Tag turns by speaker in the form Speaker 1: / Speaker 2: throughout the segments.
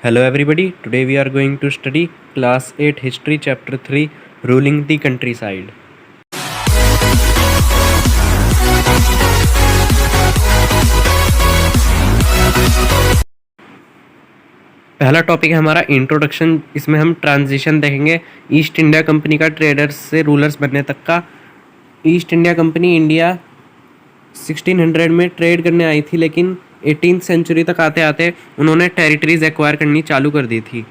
Speaker 1: Hello everybody, today we are going to study class 8 history chapter 3 ruling the countryside. पहला topic है हमारा introduction. इसमें हम transition देखेंगे ईस्ट इंडिया कंपनी का ट्रेडर्स से रूलर्स बनने तक का। ईस्ट इंडिया कंपनी इंडिया 1600 में ट्रेड करने आई थी, लेकिन 18th सेंचुरी तक आते आते उन्होंने टेरिटरीज एक्वायर करनी चालू कर दी थी।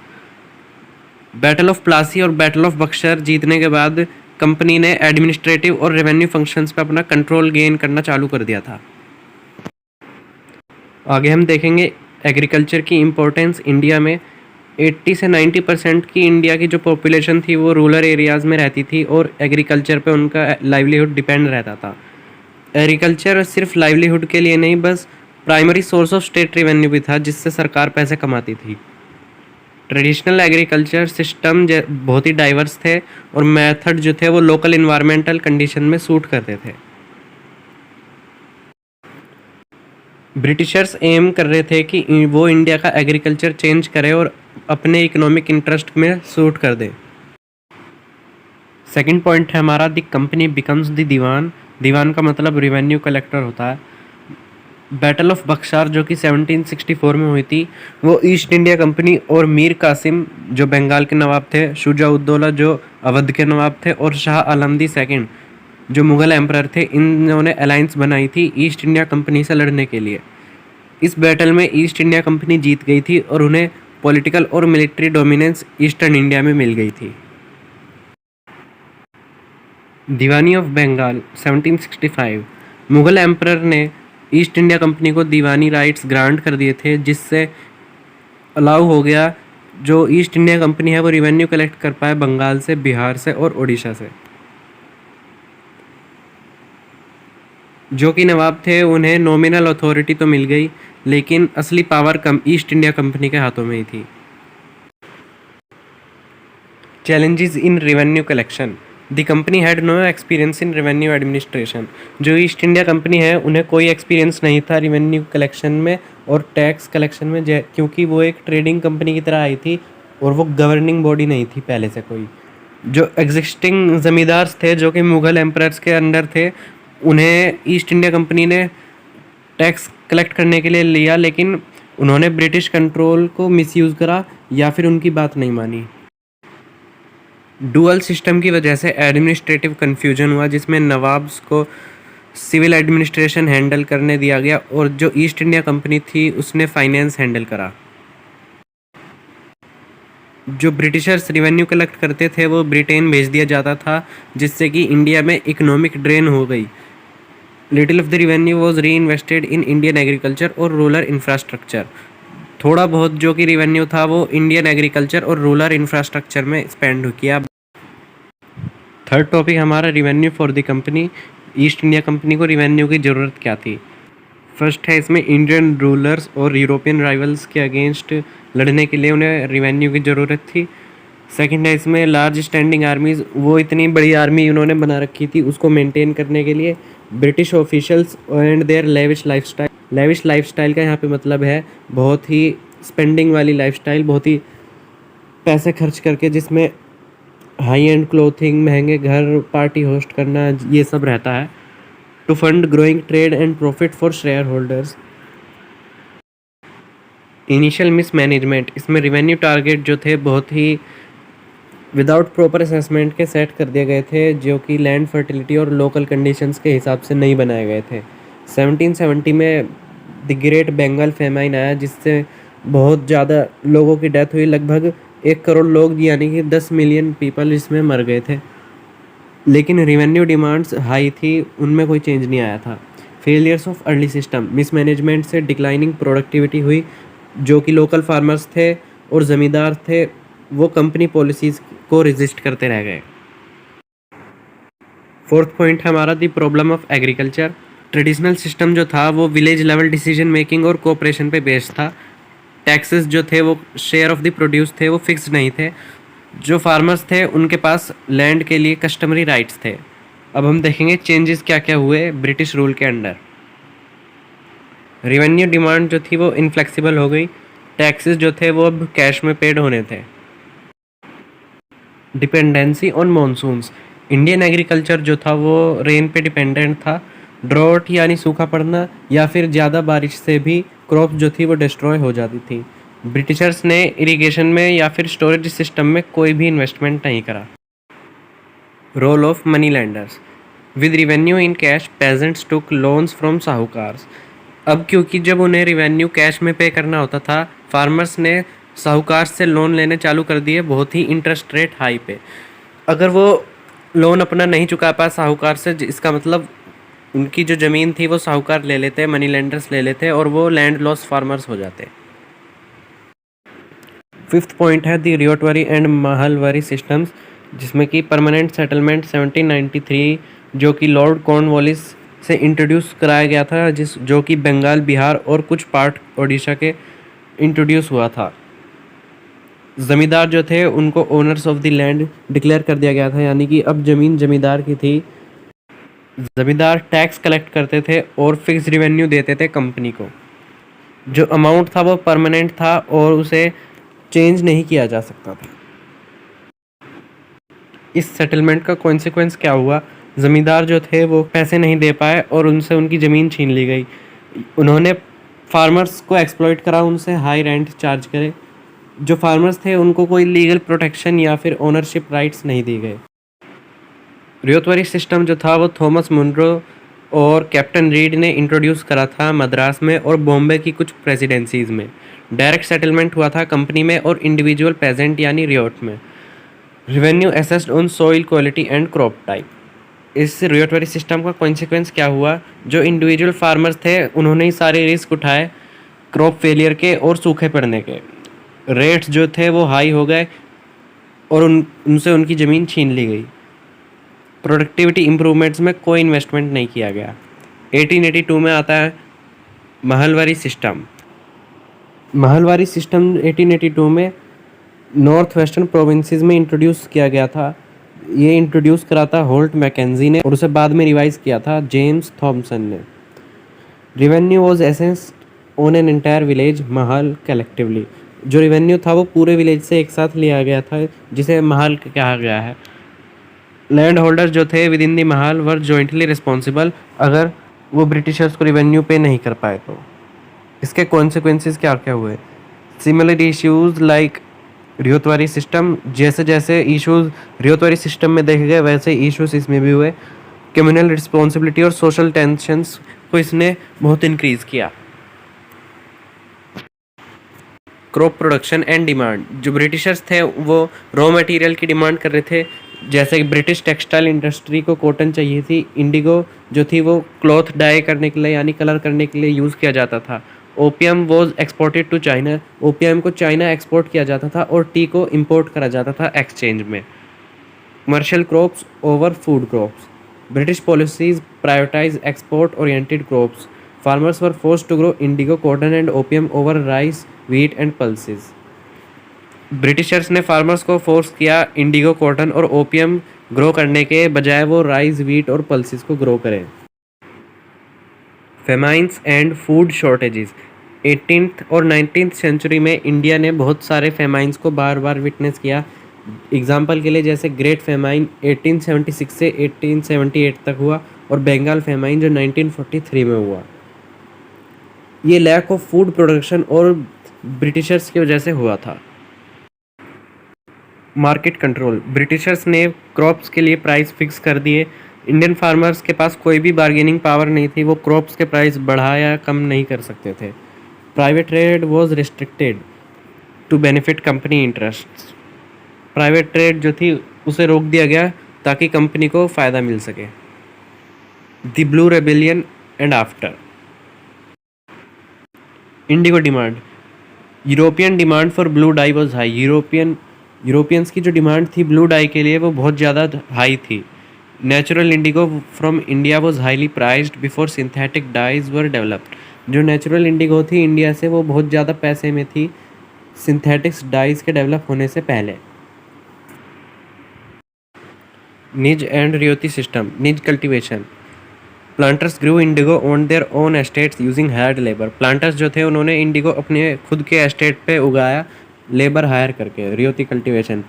Speaker 1: बैटल ऑफ प्लासी और बैटल ऑफ बक्सर जीतने के बाद कंपनी ने एडमिनिस्ट्रेटिव और रेवेन्यू फंक्शंस पे अपना कंट्रोल गेन करना चालू कर दिया था। आगे हम देखेंगे एग्रीकल्चर की इम्पोर्टेंस इंडिया में। 80 से 90% की इंडिया की जो पॉपुलेशन थी वो रूरल एरियाज़ में रहती थी और एग्रीकल्चर पे उनका लाइवलीहुड डिपेंड रहता था। एग्रीकल्चर सिर्फ लाइवलीहुड के लिए नहीं, बस primary source of state revenue भी था, जिससे सरकार पैसे कमाती थी। ट्रेडिशनल एग्रीकल्चर सिस्टम बहुत ही डाइवर्स थे और मेथड जो थे वो लोकल इन्वायरमेंटल कंडीशन में सूट करते थे। ब्रिटिशर्स एम कर रहे थे कि वो इंडिया का एग्रीकल्चर चेंज करे और अपने इकोनॉमिक इंटरेस्ट में सूट कर दे। सेकंड पॉइंट है हमारा द कंपनी बिकम्स द दीवान। दीवान का मतलब रेवेन्यू कलेक्टर होता है। बैटल ऑफ बक्सर जो कि 1764 में हुई थी, वो ईस्ट इंडिया कंपनी और मीर कासिम जो बंगाल के नवाब थे, शुजा-उद-दौला जो अवध के नवाब थे और शाह आलम दी सेकंड जो मुग़ल एम्परर थे, इन्होंने अलायंस बनाई थी ईस्ट इंडिया कंपनी से लड़ने के लिए। इस बैटल में ईस्ट इंडिया कंपनी जीत गई थी और उन्हें पॉलिटिकल और मिलिट्री डोमिनेंस ईस्टर्न इंडिया में मिल गई थी। दीवानी ऑफ बंगाल 1765। मुग़ल एम्परर ने ईस्ट इंडिया कंपनी को दीवानी राइट्स ग्रांट कर दिए थे, जिससे अलाउ हो गया जो ईस्ट इंडिया कंपनी है वो रिवेन्यू कलेक्ट कर पाए बंगाल से, बिहार से और उड़ीसा से। जो कि नवाब थे उन्हें नॉमिनल अथॉरिटी तो मिल गई, लेकिन असली पावर ईस्ट इंडिया कंपनी के हाथों में ही थी। Challenges in revenue collection. The company had no experience in revenue administration. जो ईस्ट इंडिया कंपनी है उन्हें कोई एक्सपीरियंस नहीं था रेवेन्यू कलेक्शन में और टैक्स कलेक्शन में, क्योंकि वो एक ट्रेडिंग कंपनी की तरह आई थी और वो गवर्निंग बॉडी नहीं थी पहले से कोई। जो एग्जिस्टिंग ज़मींदार थे जो कि मुग़ल एम्परर्स के अंडर थे, उन्हें ईस्ट इंडिया कंपनी ने टैक्स कलेक्ट करने के लिए लिया, लेकिन उन्होंने ब्रिटिश कंट्रोल को मिसयूज़ करा या फिर उनकी बात नहीं मानी। डुअल सिस्टम की वजह से एडमिनिस्ट्रेटिव कन्फ्यूजन हुआ, जिसमें नवाब्स को सिविल एडमिनिस्ट्रेशन हैंडल करने दिया गया और जो ईस्ट इंडिया कंपनी थी उसने फाइनेंस हैंडल करा। जो ब्रिटिशर्स रिवेन्यू कलेक्ट करते थे वो ब्रिटेन भेज दिया जाता था, जिससे कि इंडिया में इकोनॉमिक ड्रेन हो गई। Little of the revenue was री इन्वेस्टेड इन इंडियन एग्रीकल्चर और रूरल इंफ्रास्ट्रक्चर। थोड़ा बहुत जो कि रिवेन्यू था वो इंडियन एग्रीकल्चर और रूरल इंफ्रास्ट्रक्चर में स्पेंड किया। थर्ड टॉपिक हमारा revenue for the company. East India company को रिवेन्यू की ज़रूरत क्या थी? फर्स्ट है इसमें इंडियन रूलर्स और यूरोपियन राइवल्स के अगेंस्ट लड़ने के लिए उन्हें रिवेन्यू की ज़रूरत थी। सेकंड है इसमें लार्ज स्टैंडिंग आर्मीज़। वो इतनी बड़ी आर्मी उन्होंने बना रखी थी, उसको मेंटेन करने के लिए British officials and their lavish lifestyle. Lavish lifestyle का यहाँ पे मतलब है बहुत ही स्पेंडिंग वाली लाइफस्टाइल, बहुत ही पैसे खर्च करके, जिसमें हाई एंड क्लोथिंग, महंगे घर, पार्टी होस्ट करना, ये सब रहता है। To fund growing trade and profit for shareholders. Initial mismanagement. इसमें रेवेन्यू टारगेट जो थे बहुत ही विदाउट प्रॉपर असेसमेंट के सेट कर दिए गए थे, जो कि लैंड फर्टिलिटी और लोकल कंडीशंस के हिसाब से नहीं बनाए गए थे। 1770 में द ग्रेट बंगाल फेमाइन आया, जिससे बहुत ज़्यादा लोगों की डेथ हुई। लगभग 1 करोड़ लोग यानी कि 10 मिलियन पीपल इसमें मर गए थे, लेकिन रेवेन्यू डिमांड्स हाई थी, उनमें कोई चेंज नहीं आया था। Failures of early system. Mismanagement से डिक्लाइनिंग प्रोडक्टिविटी हुई। जो कि लोकल फार्मर्स थे और ज़मींदार थे, वो कंपनी पॉलिसीज़ को रेजिस्ट करते रह गए। फोर्थ पॉइंट है हमारा the problem of agriculture. Traditional system जो था वो विलेज लेवल डिसीजन मेकिंग और कोऑपरेशन पे बेस्ड था। टैक्सेस जो थे वो शेयर ऑफ द प्रोड्यूस थे, वो फिक्स्ड नहीं थे। जो फार्मर्स थे उनके पास लैंड के लिए कस्टमरी राइट्स थे। अब हम देखेंगे चेंजेस क्या क्या हुए ब्रिटिश रूल के अंडर। रेवेन्यू डिमांड जो थी वो इनफ्लेक्सिबल हो गई। टैक्सेस जो थे वो अब कैश में पेड होने थे। Dependency on monsoons, Indian agriculture जो था वो रेन पे डिपेंडेंट था। ड्रॉट यानी सूखा पड़ना या फिर ज़्यादा बारिश से भी क्रॉप जो थी वो डिस्ट्रॉय हो जाती थी। ब्रिटिशर्स ने इरिगेशन में या फिर स्टोरेज सिस्टम में कोई भी इन्वेस्टमेंट नहीं करा। Role of money lenders, with revenue in cash peasants took loans from sahukars. अब क्योंकि जब उन्हें रिवेन्यू कैश में पे करना होता था, फार्मर्स ने साहूकार से लोन लेने चालू कर दिए बहुत ही इंटरेस्ट रेट हाई पे। अगर वो लोन अपना नहीं चुका पाए साहूकार से, इसका मतलब उनकी जो ज़मीन थी वो साहूकार ले लेते, मनी लेंडर्स ले लेते और वो लैंड लॉस फार्मर्स हो जाते। फिफ्थ पॉइंट है द रियोटवरी एंड महलवरी सिस्टम्स, जिसमें कि परमानेंट सेटलमेंट 1793 जो कि लॉर्ड कॉर्नवालिस से इंट्रोड्यूस कराया गया था, जो कि बंगाल, बिहार और कुछ पार्ट उड़ीसा के इंट्रोड्यूस हुआ था। ज़मींदार जो थे उनको owners of the land declare कर दिया गया था, यानी कि अब ज़मीन ज़मींदार की थी। ज़मींदार टैक्स कलेक्ट करते थे और फिक्स रिवेन्यू देते थे कंपनी को। जो अमाउंट था वो परमानेंट था और उसे चेंज नहीं किया जा सकता था। इस सेटलमेंट का कॉन्सिक्वेंस क्या हुआ? ज़मींदार जो थे वो पैसे नहीं दे पाए और उनसे उनकी ज़मीन छीन ली गई। उन्होंने फार्मर्स को एक्सप्लॉइट करा, उनसे हाई रेंट चार्ज करे। जो फार्मर्स थे उनको कोई लीगल प्रोटेक्शन या फिर ओनरशिप राइट्स नहीं दिए गए। रियोतवरी सिस्टम जो था वो थॉमस मुनरो और कैप्टन रीड ने इंट्रोड्यूस करा था मद्रास में और बॉम्बे की कुछ प्रेसिडेंसीज में। डायरेक्ट सेटलमेंट हुआ था कंपनी में और इंडिविजुअल पेजेंट यानी रियोट में। Revenue assessed on soil quality and crop type. इस रियोटवरी सिस्टम का कॉन्सिक्वेंस क्या हुआ? जो इंडिविजुअल फार्मर्स थे उन्होंने ही सारे रिस्क उठाए क्रॉप फेलियर के और सूखे पड़ने के। रेट्स जो थे वो हाई हो गए और उनसे उनकी ज़मीन छीन ली गई। प्रोडक्टिविटी इम्प्रूवमेंट्स में कोई इन्वेस्टमेंट नहीं किया गया। 1882 में आता है महलवारी सिस्टम। महलवारी सिस्टम 1882 में नॉर्थ वेस्टर्न प्रोविंसेस में इंट्रोड्यूस किया गया था। ये इंट्रोड्यूस करा था होल्ट मैकेंजी ने और उसे बाद में रिवाइज किया था जेम्स थॉमसन ने। Revenue was assessed on an entire village Mahal collectively. जो रिवेन्यू था वो पूरे विलेज से एक साथ लिया गया था, जिसे महल कहा गया है। लैंड होल्डर्स जो थे with in the Mahal were jointly responsible अगर वो ब्रिटिशर्स को रिवेन्यू पे नहीं कर पाए तो। इसके कॉन्सिक्वेंसेस क्या क्या हुए? Similar issues like ryotwari system, जैसे जैसे इश्यूज रियोतवारी सिस्टम में देखे गए वैसे इश्यूज इसमें भी हुए। कम्युनल रिस्पॉन्सिबिलिटी और सोशल टेंशंस को इसने बहुत इंक्रीज किया। क्रॉप प्रोडक्शन एंड डिमांड, जो ब्रिटिशर्स थे वो रॉ मटेरियल की डिमांड कर रहे थे। जैसे कि ब्रिटिश टेक्सटाइल इंडस्ट्री को कॉटन चाहिए थी, इंडिगो जो थी वो क्लॉथ डाई करने के लिए यानी कलर करने के लिए यूज़ किया जाता था। Opium was exported to China, opium को चाइना एक्सपोर्ट किया जाता था और टी को इंपोर्ट करा जाता था एक्सचेंज में। Commercial crops over food crops, British policies prioritise export oriented crops. Farmers were forced to grow indigo, cotton and opium over rice, wheat and pulses. Britishers ने फार्मर्स को फोर्स किया indigo, cotton और opium grow करने के बजाय वो rice, wheat और pulses को ग्रो करें। Famines and food shortages, 18th और 19th सेंचुरी में इंडिया ने बहुत सारे फेमाइंस को बार बार विटनेस किया। एग्जाम्पल के लिए जैसे ग्रेट फेमाइन 1876 से 1878 तक हुआ और बंगाल फेमाइन जो 1943 में हुआ। ये लैक ऑफ फूड प्रोडक्शन और ब्रिटिशर्स की वजह से हुआ था। मार्केट कंट्रोल, ब्रिटिशर्स ने क्रॉप्स के लिए प्राइस फिक्स कर दिए। इंडियन फार्मर्स के पास कोई भी बार्गेनिंग पावर नहीं थी, वो क्रॉप्स के प्राइस बढ़ा या कम नहीं कर सकते थे। Private trade was restricted to benefit company interests, private trade जो थी उसे रोक दिया गया ताकि कंपनी को फ़ायदा मिल सके। The blue rebellion and after, Indigo demand, European demand for blue die was high. Europeans की जो डिमांड थी ब्लू डाई के लिए वो बहुत ज़्यादा हाई थी। Natural Indigo from India was highly prized before synthetic dies were developed. जो नेचुरल इंडिगो थी इंडिया से वो बहुत ज़्यादा पैसे में थी सिंथेटिक्स डाइज के डेवलप होने से पहले। Nij and ryoti system, nij cultivation, planters grew indigo on their own estates using hired labour. Planters जो थे उन्होंने इंडिगो अपने खुद के एस्टेट पे उगाया लेबर हायर करके, ryoti cultivation.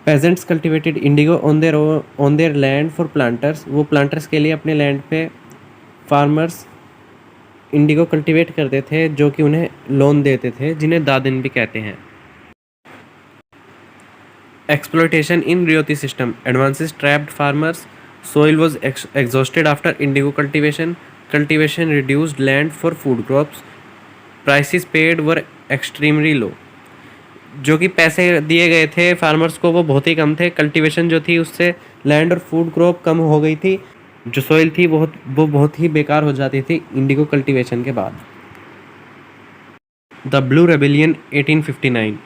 Speaker 1: Peasants cultivated indigo on their land for planters. वो प्लांटर्स के लिए अपने लैंड पे फार्मर्स इंडिगो कल्टीवेट करते थे, जो कि उन्हें लोन देते थे, जिन्हें दादिन भी कहते हैं। Exploitation in ryoti system, advances trapped farmers, soil was exhausted after indigo cultivation reduced land for food crops, prices paid were extremely low। जो कि पैसे दिए गए थे फार्मर्स को वो बहुत ही कम थे, कल्टीवेशन जो थी उससे लैंड और फूड क्रॉप कम हो गई थी, जो सॉइल थी वो बहुत ही बेकार हो जाती थी इंडिगो कल्टीवेशन के बाद। द ब्लू रेबेलियन 1859,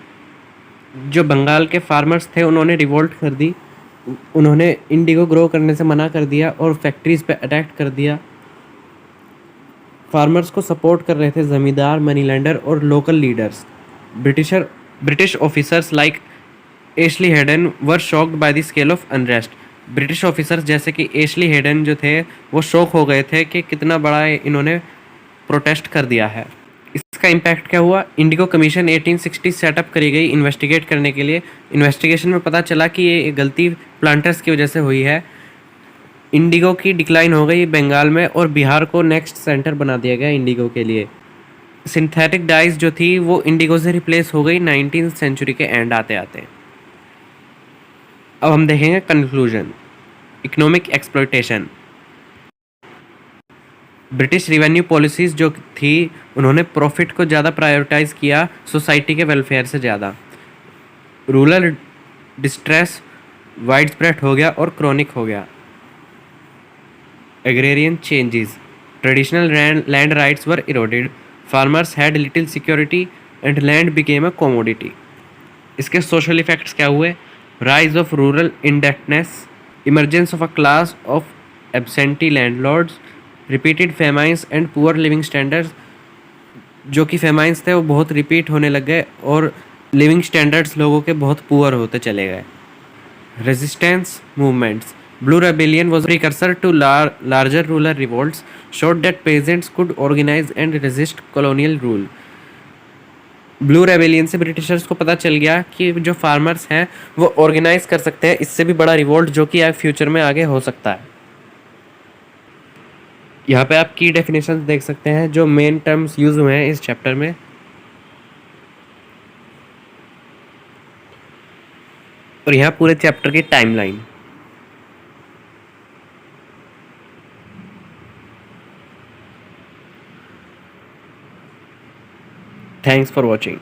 Speaker 1: जो बंगाल के फार्मर्स थे उन्होंने रिवोल्ट कर दी, उन्होंने इंडिगो ग्रो करने से मना कर दिया और फैक्ट्रीज पे अटैक कर दिया। फार्मर्स को सपोर्ट कर रहे थे ज़मींदार, मनी लैंडर और local leaders. British officers like Ashley Hayden were shocked by the scale of unrest. British officers जैसे कि एशली हेडन जो थे वो शॉक हो गए थे कि कितना बड़ा इन्होंने प्रोटेस्ट कर दिया है। इसका इम्पैक्ट क्या हुआ? इंडिगो कमीशन 1860 सेटअप करी गई इन्वेस्टिगेट करने के लिए। इन्वेस्टिगेशन में पता चला कि ये गलती प्लांटर्स की वजह से हुई है। इंडिगो की डिक्लाइन हो गई बंगाल में और बिहार को नेक्स्ट सेंटर बना दिया गया इंडिगो के लिए। सिंथेटिक डाइज जो थी वो इंडिगो से रिप्लेस हो गई 19th सेंचुरी के एंड आते आते। अब हम देखेंगे conclusion. Economic exploitation. British revenue policies जो थी उन्होंने प्रॉफिट को ज़्यादा प्रायोरिटाइज किया सोसाइटी के वेलफेयर से ज़्यादा। रूरल डिस्ट्रेस वाइड स्प्रेड हो गया और क्रॉनिक हो गया। Agrarian changes, traditional land rights were eroded, farmers had little security and land became a commodity. इसके सोशल इफेक्ट्स क्या हुए? Rise of rural indebtedness, emergence of a class of absentee landlords, repeated famines and poor living standards. जो कि famines थे वो बहुत repeat होने लग गए और लिविंग स्टैंडर्ड्स लोगों के बहुत पुअर होते चले गए। Resistance movements, blue rebellion was precursor to larger rural revolts, showed that peasants could organize and resist colonial rule। Blue rebellion से ब्रिटिशर्स को पता चल गया कि जो फार्मर्स हैं वो ऑर्गेनाइज कर सकते हैं, इससे भी बड़ा रिवोल्ट जो कि फ्यूचर में आगे हो सकता है। यहाँ पे आप की डेफिनेशंस देख सकते हैं जो मेन टर्म्स यूज हुए हैं इस चैप्टर में। और यहाँ पूरे चैप्टर की टाइमलाइन। Thanks for watching.